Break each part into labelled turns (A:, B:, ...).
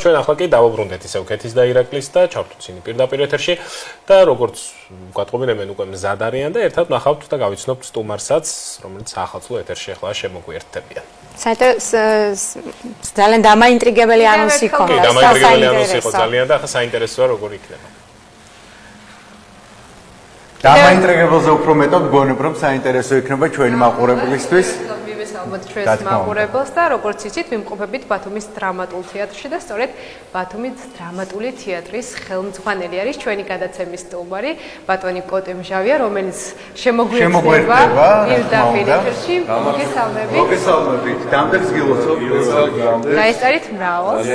A: ჩვენ ახლა კი დავუბრუნდეთ ისევ ქეთის და ირაკლის და ჩავთვით ისინი პირდაპირ ეთერში და როგორც გვატყობინებენ უკვე მზად არიან და ერთად ნახავთ და გავიცნობთ სტუმარსაც, რომელიც ახალწლო ეთერში ახლა შემოგვიერთდებიან.
B: ძალიან დამაინტრიგებელი ანონსი ქონდა.
A: დამაინტრიგებელი ანონსი იყო ძალიან და ახლა საინტერესოა როგორ იქნება.
C: დამაინტრიგებელზე უფრო მეტად გონებ რომ საინტერესო იქნება ჩვენი მაყურებლისთვის.
D: ალბათ ჩვენს მაყურებელს და როგორც იცით, ვიმყოფებით ბათუმის დრამატულ თეატრში და სწორედ ბათუმის დრამატული თეატრის ხელმძღვანელი არის ჩვენი გადაცემის სტუმარი, ბატონი კოტე მჟავია, რომელიც შემოგვიერთდება პირდაპირ ეთერში.
C: მოგესალმებით. დამდეგს გილოცავ.
D: გაესწარით მრავალს.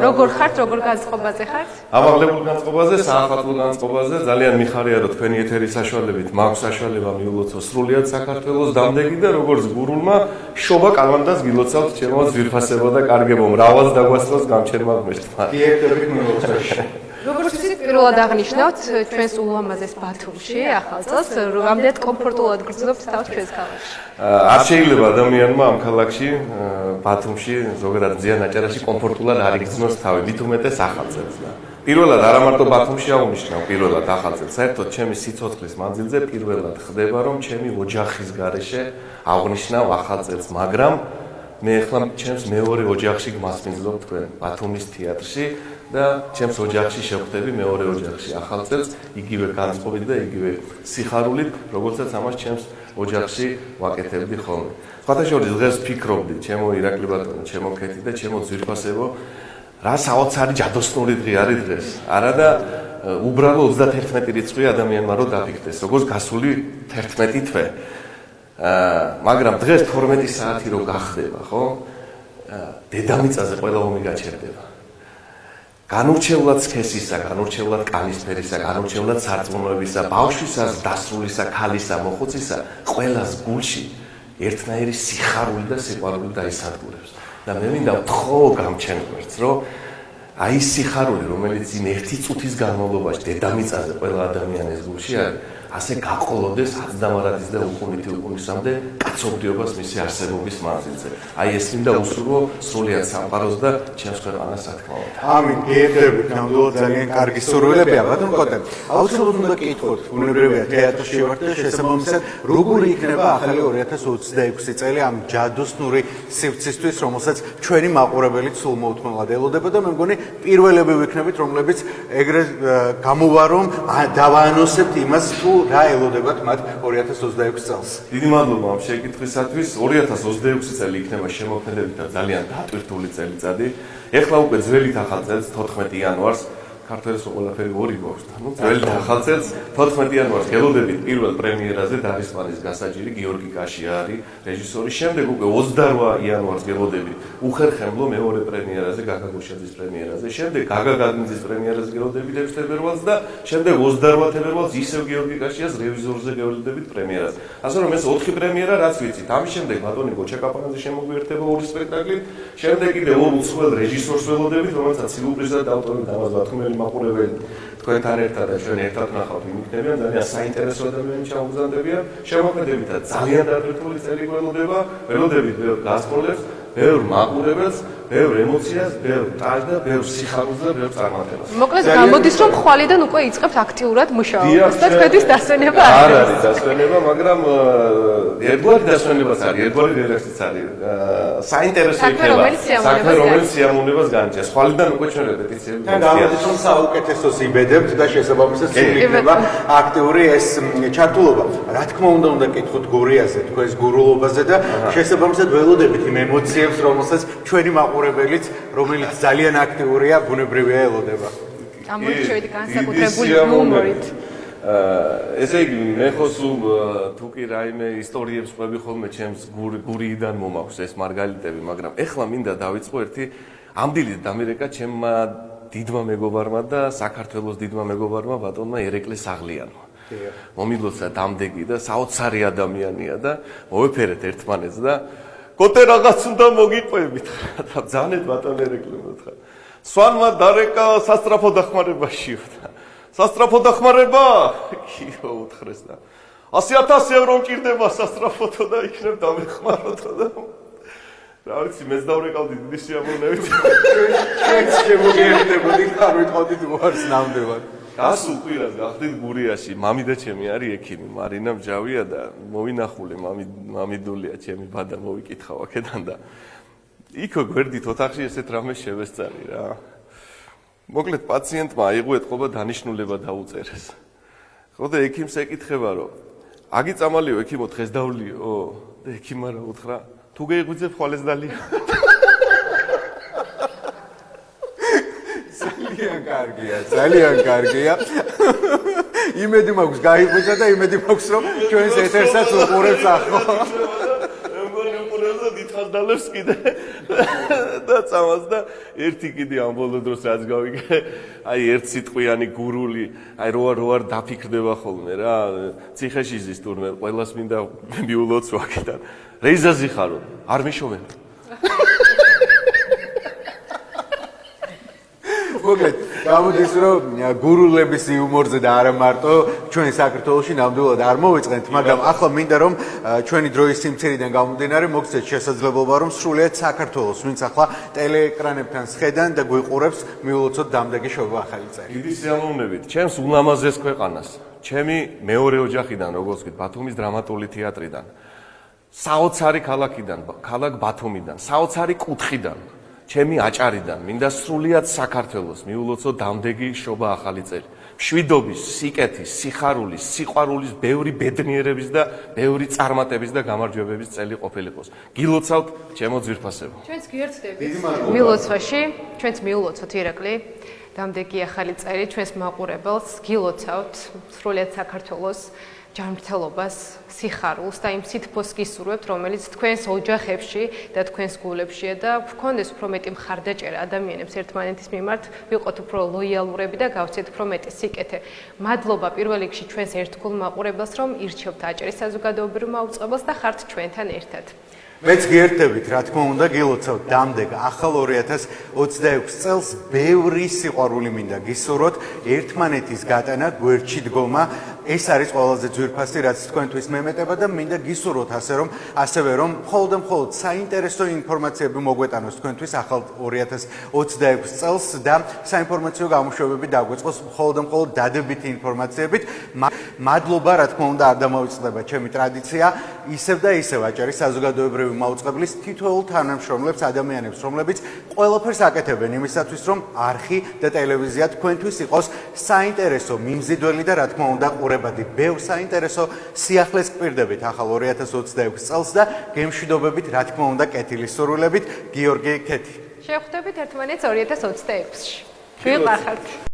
D: როგორ ხართ, როგორ განწყობაზე ხართ?
E: ამაღლებულ განწყობაზე, საახალწლო განწყობაზე, ძალიან მიხარია რომ თქვენი ეთერის საშუალებით მაქვს საშუალება მიულოცო სრულიად საქართველოს დამდეგი და როგორც გურულმა შობა კალანდას გილოცავთ ჩემო ძვირფასებო და კარგებო მრავალს დაგვასწროს გამჩერმა ღმერთმა.
C: დიექტორით მილოცავში.
D: როგორც იცით, პირველად აღნიშნავთ ჩვენს ულამაზეს ბათუმში ახალწელს, რამდენად კომფორტულად გრძნობთ თავს ჩვენს ქალაქში.
E: არ შეიძლება ადამიანმა ამ ქალაქში ბათუმში ზოგადად ძიან აჭარაში კომფორტულად არ იგრძნოს თავი, მით უმეტეს ახალწელს. პირველად არა მარტო ბათუმში აღნიშნავ პირველად ახალწელს, საერთოდ ჩემი სიცოცხლის მანძილზე პირველად ხდება რომ ჩემი ოჯახის გარეშე აღნიშნავ ახალწელს, მაგრამ მე ახლა ჩემს მეორე ოჯახში გმასპინძლობ თქვენ ბათუმის თეატრში და ჩემს ოჯახში შევხვდები მეორე ოჯახში ახალწელს, იგივე განწყობით და იგივე სიხარულით, როგორცაც ამას ჩემს ოჯახში ვაკეთებდი ხოლმე. სხვათა შორის დღეს ვფიქრობდი, ჩემო ირაკლი ბატონო, ჩემო ქეთი და ჩემო ძვირფასებო, რა საოცარი ჯადოსნური დღე არის დღეს. არა და უბრალო 31 რიცხვი ადამიანმა რო დაფიქრდეს, როგორც გასული 11 თვე. მაგრამ დღეს 12 საათი რო გახდება, ხო? დედამიწაზე ყველა ომი გაჩერდება. განურჩევლად სქესისა, განურჩევლად კალისფერისა, განურჩევლად სარწმუნოებისა, ბავშვისა, დასრულისა, ქალისა, მოხუცისა, ყველას გულში ერთნაირი სიხარული და სიყვარული დაისადგურებს. და მე მინდა ვთხოვო გამჩენ ღმერთს, რომ აი ეს სიხარული, რომელიც იმ ერთი წუთის განმავლობაში დედამიწაზე ყველა ადამიანის გულში არის, ასე გაყოლოდეს აცდამარადის და უკუნითი უკუნისამდე კაცობრიობას მისი არსებობის მანძილზე. აი ეს მინდა უსურვო სრულიად სამყაროს და ჩემს ქვეყანას რა თქმა უნდა.
C: ამინ, გიერთებით, ნამდვილად ძალიან კარგი სურვილებია, ბატონ კოტე. აუცილებლად უნდა გითხოთ, ბუნებრივია თეატრში ვართ და შესაბამისად, როგორი იქნება ახალი 2026 წელი ამ ჯადოსნური სივრცისთვის, რომელსაც ჩვენი მაყურებელი სულ მოუთმენლად ელოდება და მე მგონი პირველები ვიქნებით, რომლებიც ეგრე გამოვა რომ დავაანონსებთ იმას, თუ რა ელოდებათ მათ 2026 წელს.
E: დიდი მადლობა ამ შეკითხვისათვის. 2026 წელი იქნება შემოქმედებით და ძალიან დატვირთული წელიწადი. ეხლა უკვე ძველით ახალწელს 14 იანვარს ქართველს ყველაფერი ორი გვაქვს. ანუ ძველით ახალწელს 14 იანვარს გელოდებით პირველ პრემიერაზე დაღესტნის გასაჯირი გიორგი კაშია არის რეჟისორი. შემდეგ უკვე 28 იანვარს გელოდებით უხერხემლო მეორე პრემიერაზე გაგა გუშაძის პრემიერაზე. შემდეგ გაგა გაგნიძის პრემიერაზე გელოდებით 1 თებერვალს და შემდეგ 28 თებერვალს ისევ გიორგი კაშიას რევიზორზე გელოდებით პრემიერაზე. ასე რომ ეს 4 პრემიერა რაც ვიცით. ამის შემდეგ ბატონი გოჩა კაპანაძე შემოგვიერთება ორი სპექტაკლით. შემდეგ კიდე ორ უცხოელ რეჟისორს ველოდებით, რომელსაც სილუპრიზად ავტორი დამაზ ბათუმელი მაყურებელი თქვენთან ერთად და ჩვენ ერთად ნახავთ იმიქნებიან ძალიან საინტერესო ადამიანები ჩამოგზავნდებიან შემოქმედებით და ძალიან დატვირთული წელი ველოდებით ბევრ გასტროლებს, ბევრ მაყურებელს, ბევრ ემოციას, ბევრ ტალს და ბევრ სიხარულს და ბევრ წარმატებას.
D: მოკლედ გამოდის რომ ხვალიდან უკვე იწყებთ აქტიურად მუშაობას და თქვენთვის დასვენება
E: არ არის დასვენება, მაგრამ ერთგვარი დასვენებაც არის, ერთგვარი რელაქსიც არის. საინტერესო იქნება საქმე, რომელიც სიამოვნებას განიჭერს. ხვალიდან უკვე ჩვენ რეპეტიციები
C: და გამოდის რომ საუკეთესოს იბედებთ და შესაბამისად სულ იქნება აქტიური ეს ჩართულობა. რა თქმა უნდა გითხოთ გურიაზე, თქვენს გურულობაზე და შესაბამისად ველოდებით იმ ემოციებს, რომელსაც ჩვენი მაყურებელიც, რომელიც ძალიან აქტიურია, ბუნებრივია ელოდება.
D: ამოიჩევით განსაკუთრებული ჰუმორით.
E: ესე იგი, მე ხო სულ თუ კი რაიმე ისტორიებს ყვები ხოლმე ჩემს გურიიდან მომაქვს ეს მარგალიტები, მაგრამ ეხლა მინდა დავიწყო ერთი ამდილი დამირეკა ჩემმა დიდმა მეგობარმა და საქართველოს დიდმა მეგობარმა ბატონმა ერეკლე საღლიანმა. მომილოცა დამდეგი და საოცარი ადამიანია და მოვეფერეთ ერთმანეთს და კოტე რაღაც უნდა მოგიყვებით. და ბძანეთ ბატონ ერეკლე მოთხა. სვანმა დარეკა სასტრაფო დახმარებაშიო და სასტრაფო დახმარება? კიო უთხრეს და 100,000 ევრო მჭირდება სასტრაფოთო და იქნებ დამეხმაროთო და რა ვიცი, მეც დავრეკავდი დიდი სიამოვნებით.
C: ჩვენც შემოგიერთებოდით, არ ვიტყოდით უარს ნამდვილად.
E: გასულ კვირას გახდით გურიაში, მამი და ჩემი არის ექიმი, მარინა მჯავია და მოვინახული მამიდულია ჩემი ბადა მოვიკითხავ აქედან და იქო გვერდით ოთახში ესეთ რამე შევესწარი რა. მოკლედ პაციენტმა აიღო ეთყობა დანიშნულება დაუწერეს. ხო და ექიმს ეკითხება რომ აგიწამალიო ექიმო დღეს დავლიო და ექიმმა რა უთხრა თუ გეიღვიძებ ხვალეს დალია.
C: ძალიან კარგია. იმედი მაქვს გაიღვიძა და იმედი მაქვს რომ ჩვენს ეთერსაც უყურებს ახლა.
E: დალებს კიდე და წამას და ერთი კიდე ამ ბოლო დროს რაც გავიგე აი ერთ სიტყვიანი გურული აი რო არ დაფიქრდება ხოლმე რა ციხეში ზის თურმე ყველას მინდა მიულოცო აქედან რეიზაზი ხარო არ მიშოვენ
C: მოკლედ გამოდის რომ გურულების იუმორზე და არა მარტო ჩვენ საქართველოში ნამდვილად არ მოვიწყენთ, მაგრამ ახლა მინდა რომ ჩვენი დროის სიმცირიდან გამომდინარე მოგცეთ შესაძლებლობა რომ სრულიად საქართველოს ვინც ახლა ტელეეკრანებთან სხედან და გვიყურებს მიულოცოთ დამდეგი შოვა ახალი წელი.
E: დიდი სიამოვნებით ჩემს ულამაზეს ქვეყანას ჩემი მეორე ოჯახიდან როგორც ვთქვით ბათუმის დრამატული თეატრიდან საოცარი ქალაქიდან ქალაქ ბათუმიდან საოცარი კუთხიდან ჩემი აჭარიდან მინდა სრულიად საქართველოს მიულოცო დამდეგი შობა ახალი წელი. მშვიდობის, სიკეთის, სიხარულის, სიყვარულის, ბევრი ბედნიერების და ბევრი წარმატების და გამარჯვებების წელი ყოფილიყოს. გილოცავთ ჩემო ძვირფასებო.
D: ჩვენც გიერთდებით მილოცვაში, ჩვენც მიულოცოთ ირაკლი. დამდეგი ახალი წელი ჩვენს მაყურებელს გილოცავთ სრულიად საქართველოს ჯანმრთელობას, სიხარულს და იმ სითბოს გისურვებთ, რომელიც თქვენს ოჯახებში და თქვენს გულებშია და გქონდეს უფრო მეტი მხარდაჭერა ადამიანებს ერთმანეთის მიმართ, ვიყოთ უფრო ლოიალურები და გავცეთ უფრო მეტი სიკეთე. მადლობა პირველ რიგში ჩვენს ერთგულ მაყურებელს, რომ ირჩევთ აჭარის საზოგადოებრივ მაუწყებელს და ხართ ჩვენთან ერთად.
C: მეც გიერთდებით, რა თქმა უნდა, გილოცავთ დამდეგ ახალ 2026 წელს ბევრი სიყვარული მინდა გისურვოთ, ერთმანეთის გატანა, გვერდში დგომა, ეს არის ყველაზე ძვირფასი, რაც თქვენთვის მემეტება და მინდა გისურვოთ ასევე რომ მხოლოდ საინტერესო ინფორმაციები მოგვეტანოს თქვენთვის ახალ 2026 წელს და საინფორმაციო გამოშვებები დაგვეწყოს მხოლოდ დადებითი ინფორმაციებით. მადლობა, რა თქმა უნდა, არ დამოვიწყდება ჩემი ტრადიცია, ისევ და ისევ აჭარის საზოგადოებრივი მაუწყებლის თითოეულ თანამშრომლებს, ადამიანებს, რომლებიც ყველაფერს აკეთებენ იმისათვის, რომ არხი და ტელევიზია თქვენთვის იყოს საინტერესო, მიმზიდველი და რა თქმა უნდა, ყურებადი. ბევრ საინტერესო სიახლეს გპირდებით ახალ 2026 წელს და გემშვიდობებით, რა თქმა უნდა, კეთილის სურვილებით, გიორგი ქეთი.
D: შევხვდებით ერთმანეთს 2026-ში. ვიყარხართ.